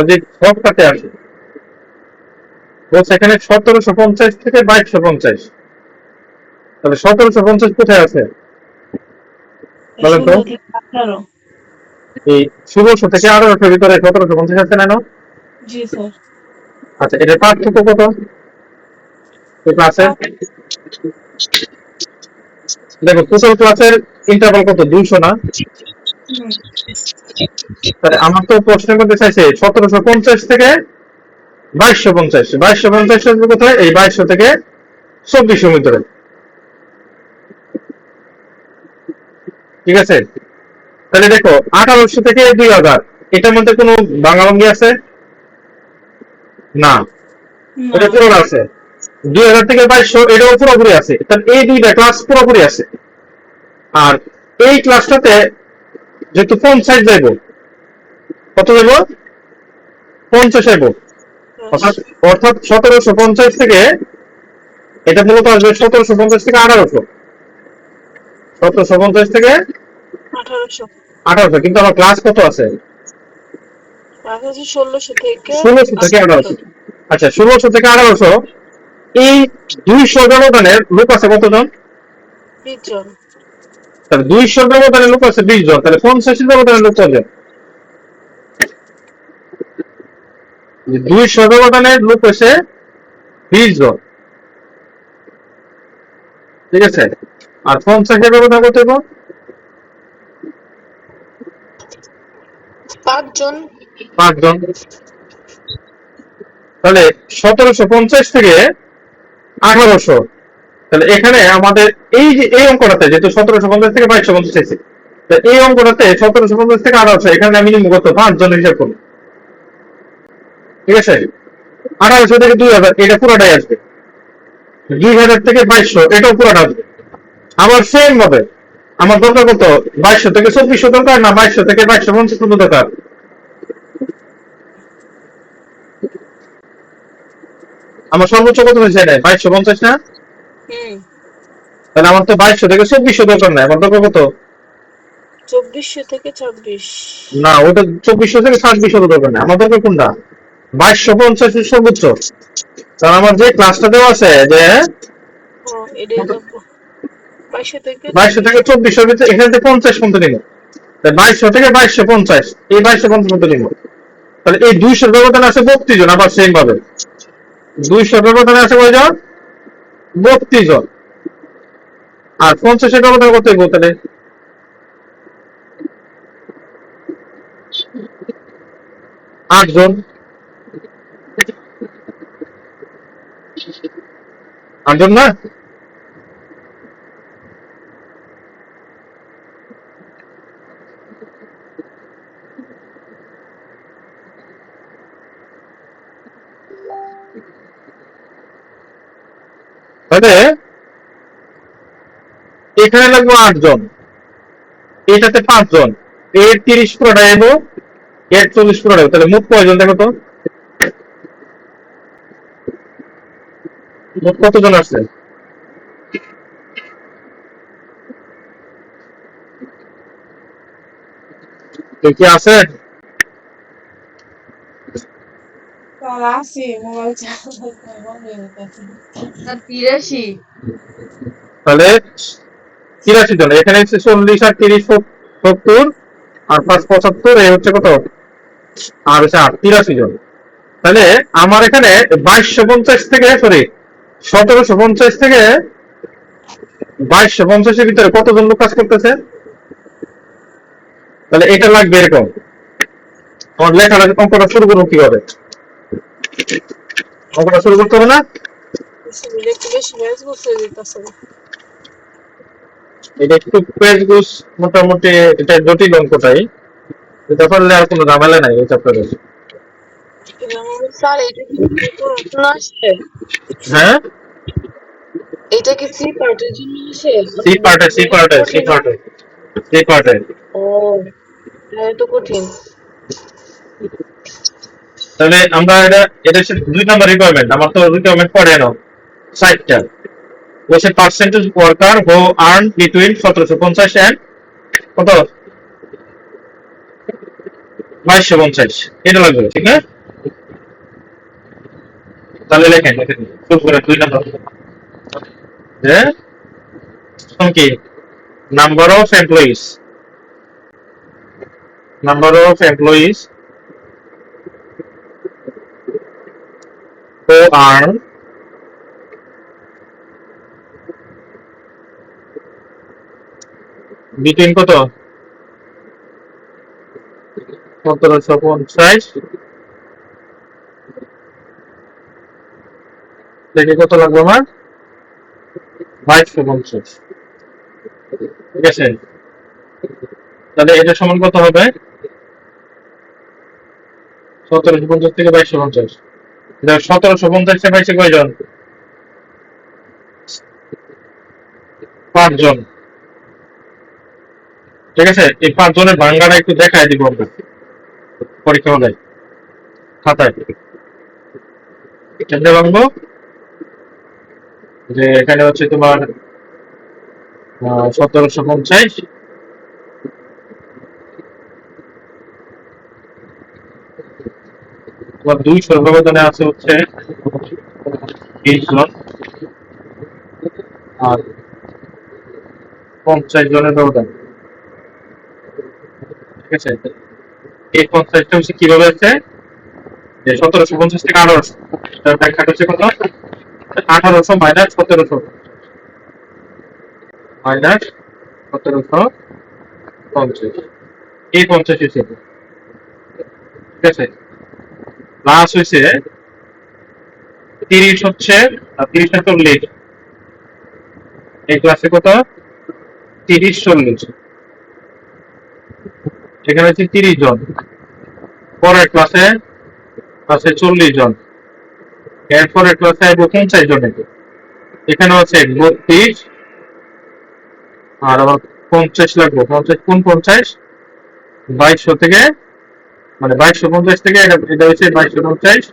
A: যে ছকটাতে আসি, বলছে এখানে 1750 থেকে 2250, তাহলে 1750 কোথায় আছে বলেন তো?
C: 16 থেকে 18।
A: এই 1600 থেকে 1800 ভিতরে 1750 আছে না?
C: জি স্যার।
A: আচ্ছা এটার পার্থক্য কত ক্লাসের? দেখো টোটাল ক্লাসের ইন্টারভাল কত, 200 না? তাহলে আমার তো প্রশ্নের মধ্যে চাইছে 1750 থেকে 2250, 2250 আসবে কোথায়? এই 2200 থেকে 2400 ভিতরে। ঠিক আছে, তাহলে দেখো 1800 থেকে 2000, এটার মধ্যে কোনো ভাঙাভাঙি আছে না? এটা পুরোটা আছে। 2000 থেকে 2200 এটাও পুরোপুরি আছে, তাহলে এই দুইটা ক্লাস পুরোপুরি আছে। আর এই ক্লাসটাতে যেহেতু 50 যাইব, কত যাইব? 50 যাইব, অর্থাৎ 1750 থেকে এটা মূলত আসবে 1750 থেকে 1800, 1750 থেকে 1800, কিন্তু আমার ক্লাস কত আছে?
C: 1600 থেকে
A: 1600 থেকে 1800। আচ্ছা 1600 থেকে 1800, এই 200 ব্যবধানের লোক আছে কতজন?
C: 20 জন।
A: তাহলে 200 ব্যবধানের লোক আছে 20 জন, তাহলে 50 ব্যবধানের লোক কতজন? 200 ব্যবধানের লোক হচ্ছে 20 জন। ঠিক আছে, আর 50 ব্যবধান কত হইব?
C: 5 জন।
A: 5 জন। তাহলে 1750 থেকে 1800, তাহলে এখানে আমাদের এই যে এই অঙ্কটাতে যেহেতু 1750 থেকে 2250 চাইছে, এই অঙ্কটাতে 1750 থেকে 1800, এখানে আমি নিম্ন কত 5 জন হিসাব করি। ঠিক আছে, 1800 থেকে 2000 এটা পুরোটাই আসবে, 2000 থেকে 2200 এটাও পুরোটা আসবে। আবার সেম ভাবে আমার দরকার কত? 2200 থেকে 2400 দরকার না 2200 থেকে 2250 দরকার? আমার সর্বোচ্চ কত হয়েছে এটা 2250 না?
C: হুম
A: তাহলে আমার তো 2200 থেকে 2400 দরকার নাই, আমার দরকার কত?
C: 2400 থেকে 26।
A: না, ওটা 2400 থেকে 2600 দরকার নাই, আমার দরকার কোনটা? 2250 এর সর্বোচ্চ। কারণ আমার যে ক্লাসটা দেওয়া আছে যে
C: এটাই লাগবো 2200 থেকে
A: 2200 থেকে 2400 ভিতরে, এখানে 50 পর্যন্ত নিব। 2200 থেকে 2250, এই 2250 পর্যন্ত নিব। তাহলে এই 200 ব্যবধান আছে 32 জন, আবার সেম ভাবে 200 ব্যবধানে আছে কয়জন? 32 জন। আর 50 এর ব্যবধান কত হইব তাহলে? 8 জন। 8 জন না? তাহলে এখানে লাগবে 8 জন, এটাতে 5 জন, এর 30 পুরোটা এবো, এর 40 পুরোটা, তাহলে মোট কয়জন দেখো তো? মোট কতজন আসছে? কেউ কি আছে?
C: আছে মোবাইল চালাতে 83।
A: তাহলে 83 জন, এখানে হচ্ছে 40 আর 30 70, আর 5 75, এই হচ্ছে কত? আর হচ্ছে 8, 83 জন। তাহলে আমার এখানে 2250 থেকে, সরি 1750 থেকে 2250 এর ভিতরে কতজন লোক কাজ করতেছে? তাহলে এটা লাগবে এরকম। আমার লেখাটা অঙ্কটা শুরু করবো কিভাবে? অঙ্কটা শুরু করতে হবে না?
C: একটু বেশি ম্যাচ করতে দিতেছে
A: এটা একটু পেজ গুছ, মোটামুটি এটা জটিল অঙ্কটাই, এটা পারলে আর কোনো ঝামেলা নাই এই চ্যাপ্টারে।
C: স্যার এটা কি পড়াশোনা আসে?
A: হ্যাঁ,
C: এটা কি সি পার্টের জন্য আসে?
A: সি পার্টে, সি পার্টে, সি
C: কঠিন।
A: পার্টে, সি পার্টে।
C: ও এটা কঠিন।
A: তাহলে আমরা এটা, এটা হচ্ছে 2 নাম্বার রিকোয়ারমেন্ট, আমার তো রিকোয়ারমেন্ট পড়ে না 60টা। বলছে percentage worker who earn between 1750 and কত? 2250, এটা লাগবে, ঠিক না? তাহলে লেখেন, লেখেন শুরু করে 2 নাম্বার। যে কি? Number of employees, number of employees who earn between কত? 1750 থেকে কত লাগবে আমার? 2250, ঠিক আছে? তাহলে এটা সমান কত হবে? 1750 থেকে 2250, 1750 এ পাইছে কয়জন? 5 জন, ঠিক আছে? এই 5 জনের ভাঙ্গাটা একটু দেখায় দিব আমরা পরীক্ষা হলে খাতায়। কেমনে ভাঙবো? যে এখানে হচ্ছে তোমার 1750, তোমার 200 ব্যবধানে আছে হচ্ছে 20 জন, আর 50 জনের ব্যবধান, ঠিক আছে? এই 50টা হচ্ছে কিভাবে আছে, যে 1750 থেকে 1800, তার ব্যাখ্যাটা হচ্ছে কত? 1800 মাইনাস 1700, মাইনাস 1750, এই 50 হিসেবে, ঠিক আছে? প্লাস হয়েছে 30 হচ্ছে, আর 30 টা 40, এই ক্লাসে কত? 30 40, এখানে হচ্ছে 30 জন, পরের ক্লাসে আছে 40 জন, এরপরের ক্লাসে আসবো 50 জনের, এখানে আছে 32, আর আবার 50 লাগবে, 50 কোন 50? 2200 থেকে, মানে 2250 থেকে এটা, এটা হচ্ছে 2250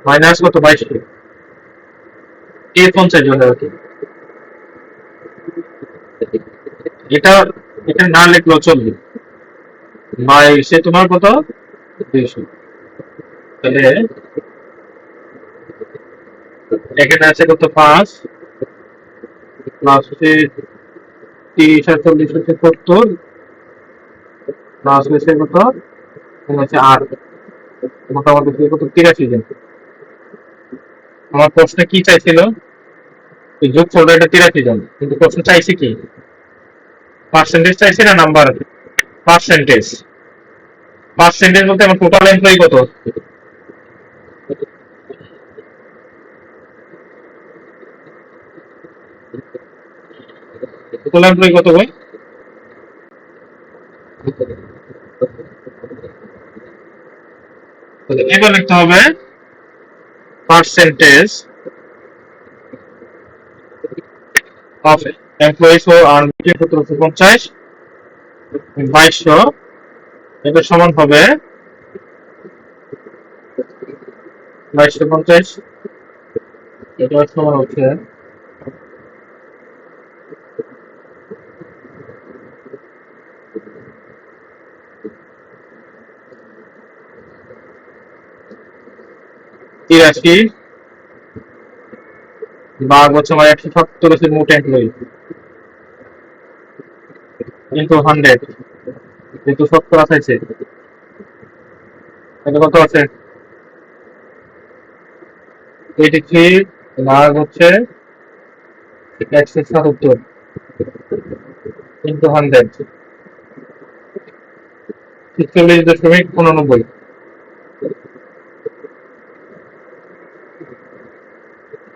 A: মাইনাস কত? 2200, এর 50 জন আর কি। এটা এটা না লিখলেও চলবে, বাই সে তোমার কত 200। তাহলে এখানে আছে কত 5 প্লাস হচ্ছে 30 আর 40 হচ্ছে 70 প্লাস হচ্ছে কত হচ্ছে 8, মোটামুটি কত 83 জন। আমার প্রশ্নে কি চাইছিল, যোগ করলে এটা 83 জন, কিন্তু প্রশ্ন চাইছে কি পার্সেন্টেজ চাইছে না নাম্বার? পার্সেন্টেজ। পার্সেন্টেজ বলতে আমার টোটাল এমপ্লয়ি কত, টোটাল এমপ্লয়ি কত ভাই? এবার লিখতে হবে percentage of employees who earn between 1750 2200, এটা সমান হবে 2250, এটা সমান হচ্ছে 83 ভাগ হচ্ছে আমার 170 হচ্ছে মোট এমপ্লয়ি ইন্টু 100, যেহেতু 70 আছে এটা কত আছে 83 ভাগ হচ্ছে 170 ইন্টু 100, 46.99,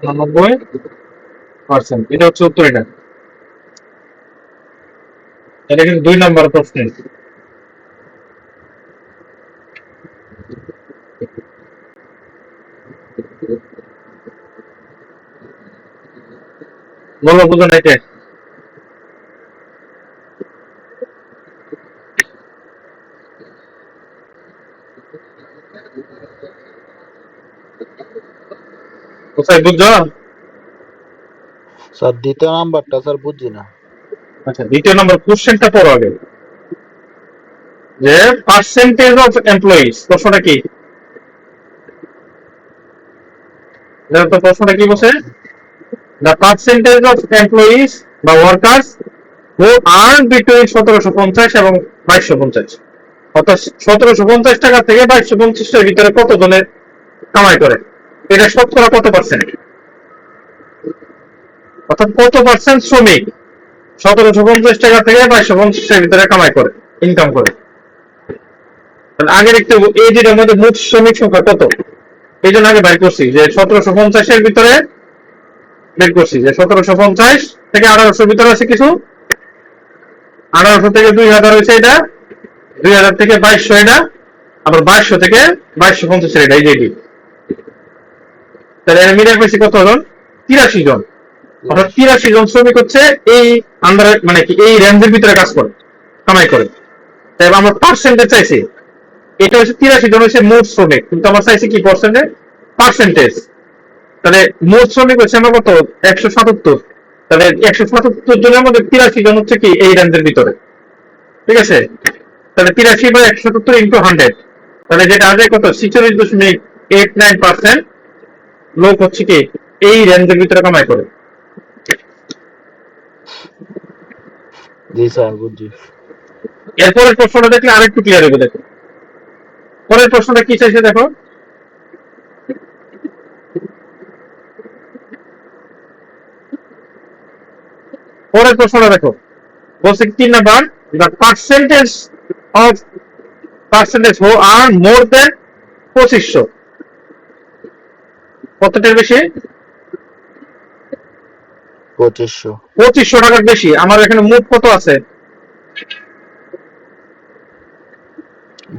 A: 99%। এটা হচ্ছে উত্তর। এটা কিন্তু 2 নম্বর প্রশ্ন। বলো বুঝো না এটা? কোথায় বুঝছো?
B: স্যার দ্বিতীয় নাম্বারটা স্যার বুঝছি না।
A: আচ্ছা, দ্বিতীয় নম্বর কোশ্চেনটা পড়ো আগে, যে পার্সেন্টেজ অফ এমপ্লয়িজ। প্রশ্নটা কি? তো প্রশ্নটা কি বলছে? দ্য পার্সেন্টেজ অফ এমপ্লয়িজ বা ওয়ার্কার্স হু আর্ন বিটুইন 1750 এবং 2250, অর্থাৎ 1750 টাকা থেকে 2250 এর ভিতরে কত জনের কামাই করে, এটা শতকরা কত পার্সেন্ট, অর্থাৎ কত পার্সেন্ট শ্রমিক 1750 টাকা থেকে 2250 এর ভিতরে কামাই করে, ইনকাম করে। আগের একটু এই যেটার মধ্যে মোট শ্রমিক সংখ্যা কত, এই জন্য আগে বের করছি যে 1750 এর ভিতরে বের করছি যে 1750 থেকে 1800 ভিতরে আছে কিছু, 1800 থেকে 2000 হয়েছে এটা, 2000 থেকে 2200 এটা, আবার 2200 থেকে 2250 এটা, এই যে তাহলে এর মিলে পেয়েছি কত জন? 83 জন। অর্থাৎ 83 জন শ্রমিক হচ্ছে এই আন্ডারে, মানে কি এই রেঞ্জের ভিতরে কাজ করে, কামাই করে। তাই আমরা পার্সেন্টেজ চাইছি, এটা হচ্ছে 83 জন হচ্ছে মোট শ্রমিক, কিন্তু আমার চাইছি কি পার্সেন্টেজ। তাহলে মোট শ্রমিক হচ্ছে আমার কত 177, তাহলে 177 জনের মধ্যে 83 জন হচ্ছে কি এই রেঞ্জের ভিতরে, ঠিক আছে? তাহলে 83 বাই 177 ইন্টু 100, তাহলে যেটা আসবে কত 46.89% লোক হচ্ছে কি এই রেঞ্জের ভিতরে কামাই করে।
B: জি স্যার বুঝছি।
A: এরপরের প্রশ্নটা দেখলে আরেকটু ক্লিয়ার হবে। দেখো পরের প্রশ্নটা কি চাইছে, দেখো পরের প্রশ্নটা দেখো, বলছে 3 number, the percentage of percentage who earn more than 2500, কতটার বেশি?
B: 2500
A: টাকার বেশি। আমার এখানে মোট কত আছে?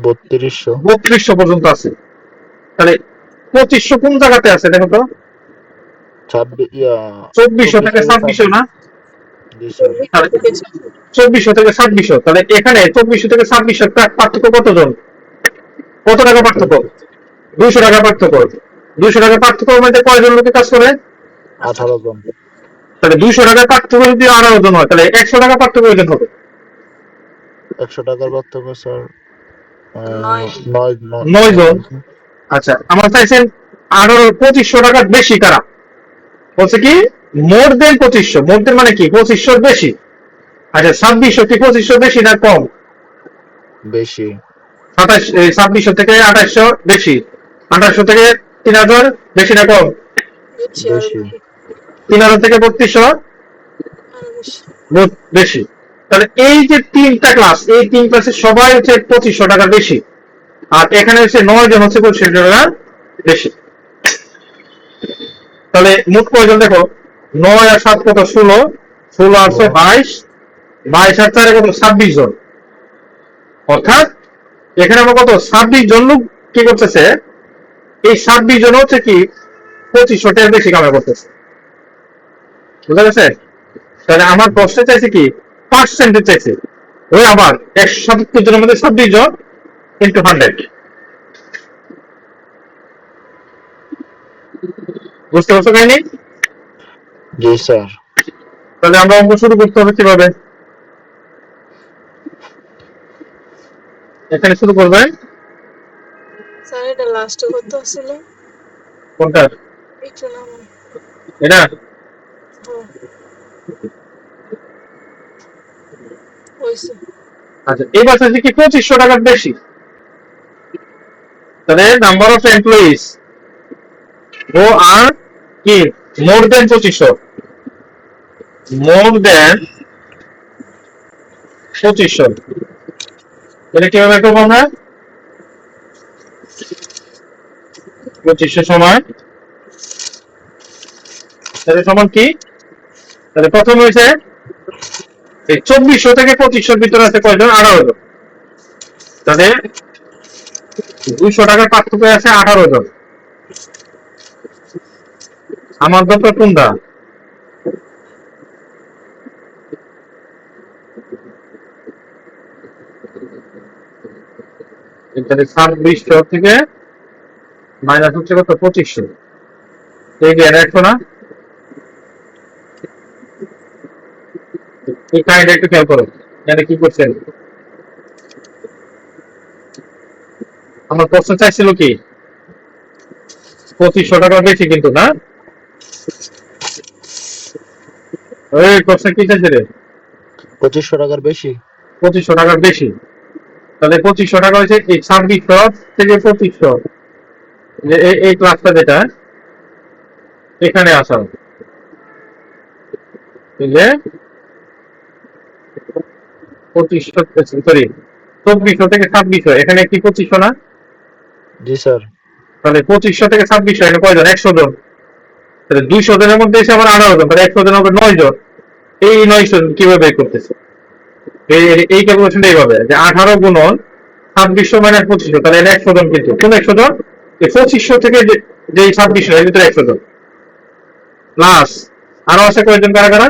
A: 3200 পর্যন্ত আছে। তাহলে 2500 কোন জায়গাতে আছে দেখো তো? 2400 থেকে 2600 না? 2400 থেকে 2600, তাহলে এখানে 2400 থেকে 2600 পার্থক্য কতজন, কত টাকা পার্থক্য? 200 টাকা পার্থক্য। 200 টাকা পার্থক্য মধ্যে কয়জন লোকে কাজ করে?
B: 18 জন।
A: তাহলে 200 টাকার পার্থক্য যদি 18 জন হয় তাহলে 100 টাকা পার্থক্য ওজন হবে।
B: 100 টাকার পার্থক্য স্যার
C: 9
A: 9 জন। আচ্ছা আমার চাইছেন 2500 টাকার বেশি কারা? বলছে কি মোর দেন 2500, মোর দেন মানে কি 2500 বেশি। আচ্ছা 2600 কি 2500 বেশি না কম?
B: বেশি।
A: 2600 থেকে 2800 বেশি, 2800 থেকে 3000 বেশি না কম?
C: বেশি আর
B: বেশি।
C: বেশি
A: 3000 থেকে 3200
C: আর বেশি।
A: বেশি। তাহলে এই যে তিনটা ক্লাস, এই তিন ক্লাসে সবাই হচ্ছে 2500 টাকা বেশি, আর এখানে হচ্ছে 9 জন হচ্ছে 2500 টাকা বেশি। তাহলে মোট কয়জন দেখো, 9 আর 7 কত 16, 16 আর 6 22, 22 আর 4 কত 26 জন। অর্থাৎ এখানে আমরা কত 26 জন লোক কি করতেছে, এই 26 জন হচ্ছে কি 2500 টাকার বেশি কামাই করতেছে। বুঝা গেছে? তাহলে আমার প্রশ্নে চাইছে কি পার্সেন্টেজ চাইছে, ওই আবার 177 জনের মধ্যে 26 জন ইন্টু 100। বুঝতে পারছো কাহিনী?
B: জি স্যার।
A: তাহলে আমরা অঙ্ক শুরু করতে হবে কিভাবে? এখানে শুরু করবে।
C: স্যার এটা লাস্টে কত ছিল?
A: কোনটা?
C: একটু নামান।
A: এটা
C: হ্যাঁ হইছে।
A: আচ্ছা এবার চাইছে কি 2500 টাকার বেশি। তাহলে নাম্বার অফ এমপ্লয়িজ ও আর কি মোর দেন 2500, মোর দেন 2500। এটা কিভাবে করবো আমরা? 2500 সমান তাহলে সমান কি? তাহলে প্রথম হয়েছে এই 2400 থেকে 2500 ভিতরে আছে কয়জন? 18 জন। তাহলে 200 টাকার পার্থক্য আছে 18 জন। আমার দরকার কোনটা? এখানে 2600 থেকে মাইনাস হচ্ছে কত 2500, এই যে 100 না? এই কাহিনীটা একটু খেয়াল করো, এখানে কি করছেন। আমার প্রশ্ন চাইছিল কি 2500 টাকা বেশি কিন্তু না, ওই প্রশ্ন কি চাইছে রে
B: 2500 টাকার বেশি।
A: 2500 টাকার বেশি। তাহলে 2500 টাকা হয়েছে এই 2600 থেকে 2500, এই ক্লাসটা যেটা এখানে আসা, বুঝলে 2500 সরি 2400 থেকে 2600, এখানে কি 2500 না?
B: জি স্যার।
A: তাহলে 2500 থেকে 2600 এখানে কয়জন? 100 জন। তাহলে 200 জনের মধ্যে এসে আবার 18 জন, তাহলে 100 জন হবে 9 জন। এই 900 জন কিভাবে বের করতেছে? এই ক্যালকুলেশনটা এইভাবে যে 18 গুণন 2600 মাইনাস 2500, তাহলে এটা 100 জন। কিন্তু কোন 100 জন? এই 2500 থেকে যে 2600 এর ভিতরে 100 জন প্লাস আরো আছে কয়জন কারা কারা?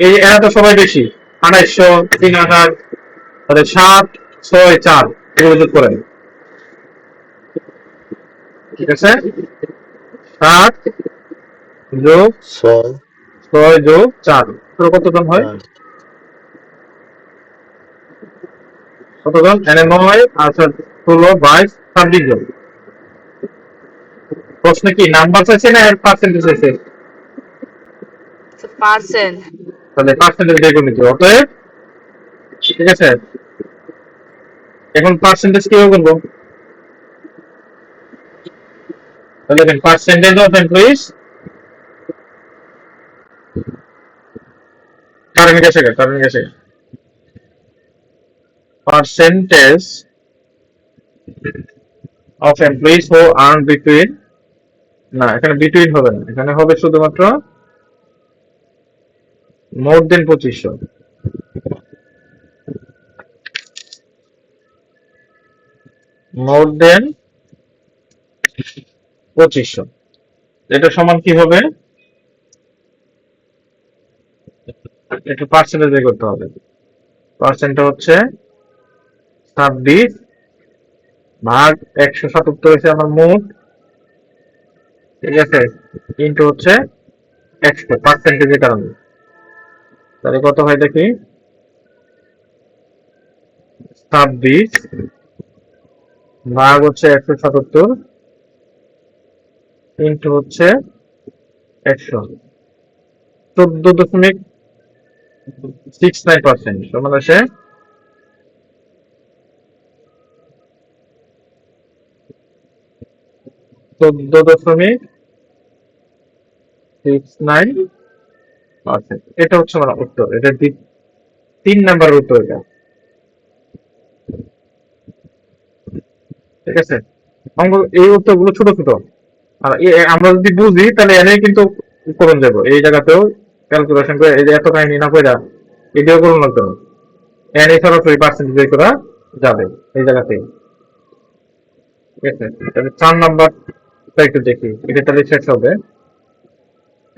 A: এই এরা তো সবাই বেশি, 2800, 3000, তাহলে 7, 6, 4 এগুলো যোগ করেন। ঠিক আছে, 7 যোগ 6 যোগ 4 কতজন হয়? কতজন? এখানে 9 আর 16, 22, 26 জন। প্রশ্ন কি নাম্বার চাইছে না এর পার্সেন্টেজ চাইছে?
C: পার্সেন্ট।
A: তাহলে পার্সেন্টেজ বের করে নিতে, অতএব ঠিক আছে। এখন পার্সেন্টেজ কিভাবে করবো? তাহলে দেখেন পার্সেন্টেজ অফ এমপ্লয়িজ কারেন্ট গেছে percentage of employees who earn between, না এখানে between হবে না, এখানে হবে শুধুমাত্র more than 2500, more than 2500। এটা সমান কি হবে? একটু পার্সেন্টেজ বের করতে হবে। পার্সেন্টটা হচ্ছে 26 ভাগ 177 হয়েছে আমার মোট, ঠিক আছে, ইন্টু হচ্ছে 100 পার্সেন্টেজের কারণে। তাহলে কত হয় দেখি, 26 ভাগ হচ্ছে 177 ইন্টু হচ্ছে 100, 14.69% সমান হচ্ছে 14.69%। এটা হচ্ছে আমার উত্তর, এটা 3 নাম্বারের উত্তর এটা। ঠিক আছে, এই উত্তরগুলো ছোট ছোট, আর আমরা যদি বুঝি তাহলে এনেই কিন্তু করণ যাবো এই জায়গাতেও ক্যালকুলেশন করে, এই যে এত কাহিনী না কইরা এটাও করুন লাগতো না, এনে সরাসরি পার্সেন্টেজ বের করা যাবে এই জায়গাতে। ঠিক আছে, তাহলে 4 নাম্বারটা একটু দেখি, এটা তাহলে শেষ হবে।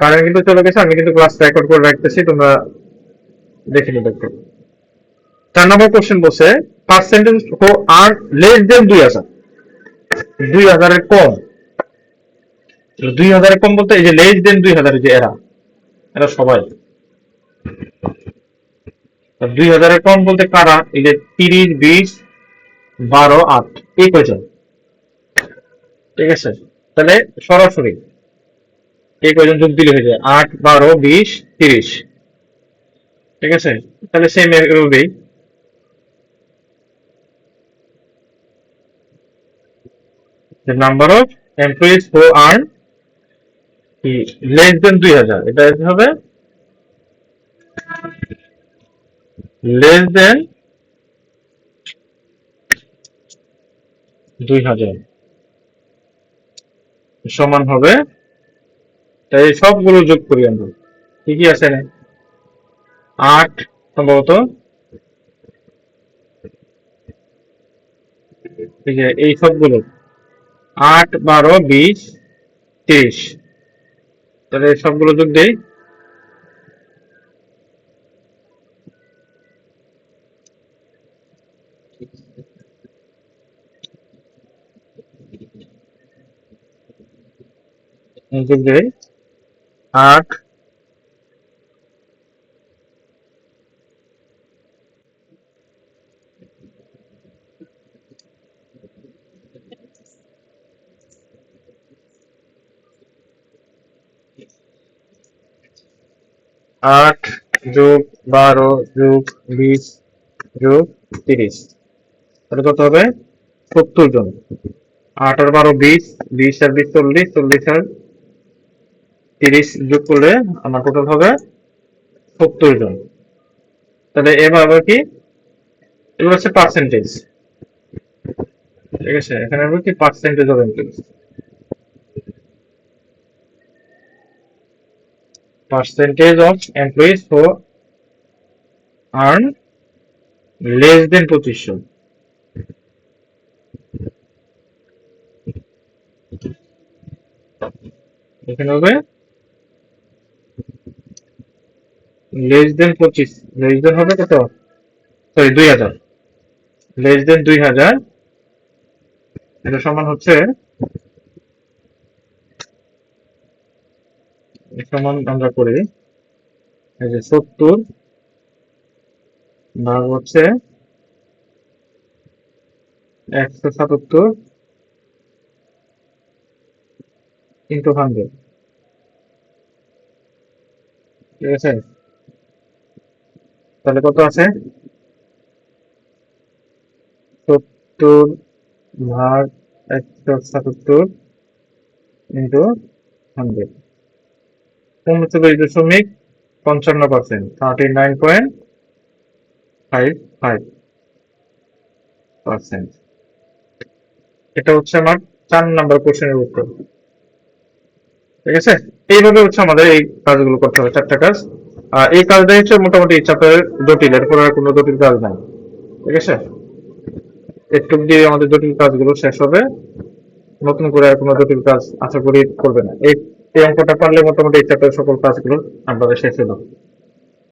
A: কারেন্ট কিন্তু চলে গেছে, আমি কিন্তু ক্লাস রেকর্ড করে রাখতেছি, তোমরা দেখে নিতে একটু। 4 নম্বর কোশ্চেন বলছে পার্সেন্টেজ আর লেস দেন 2000, 2000-এর কম। 2000-এর কম বলতে এই যে লেস দেন 2000, যে এরা সবাই 2000-এর কম বলতে কারা, এই যে 30, 20, 12, 8 এই কয়জন। ঠিক আছে, তাহলে সরাসরি এই কয়জন যোগ দিলে হয়ে যায় 8, 12, 20, 30। ঠিক আছে, তাহলে সেম এভাবেই the number of employees who earn less than 2000, এটা হবে less than 2000 সমান হবে, তাই সবগুলো যোগ করি আমরা, কি কি আছে না, 8 সম্ভবত, ঠিক আছে, এই সবগুলো 8, 12, 20, 30, তাহলে সবগুলো যোগ দেই। যোগ দেই 8, 8 যোগ 12 যোগ 20 যোগ 30, তাহলে কত হবে 70 জন। 8 আর 12 20, 20 আর 20 40, 40 আর 30 যোগ করলে আমার টোটাল হবে 70 জন। তাহলে এবার আবার কি, এগুলো হচ্ছে পার্সেন্টেজ। ঠিক আছে, এখানে হবে কি percentage of employees, percentage of employees who earn less than 2500। এখানে হবে লেস দেন 25, লেস দেন হবে কত, সরি 2000, লেস দেন 2000, এটা সমান হচ্ছে, সমান আমরা করি এই যে 70 ভাগ হচ্ছে 177 ইন্টু 100। ঠিক আছে, তাহলে কত আছে, 70 ভাগ 177 ইন্টু 100, 39.55%, 39.55%। এটা হচ্ছে আমার 4 নাম্বার কোশ্চেনের উত্তর। ঠিক আছে, এইভাবে হচ্ছে আমাদের এই কাজগুলো করতে হবে, 4টা কাজ। আর এই কাজটাই হচ্ছে মোটামুটি চ্যাপ্টারের জটিল, এরপর আর কোনো জটিল কাজ নাই। ঠিক আছে, একটু দিয়ে আমাদের জটিল কাজগুলো শেষ হবে, নতুন করে আর কোনো জটিল কাজ আশা করি করবে না। এই অঙ্কটা পারলে মোটামুটি এই চ্যাপ্টারের সকল কাজগুলো আপনাদের শেষ হলো।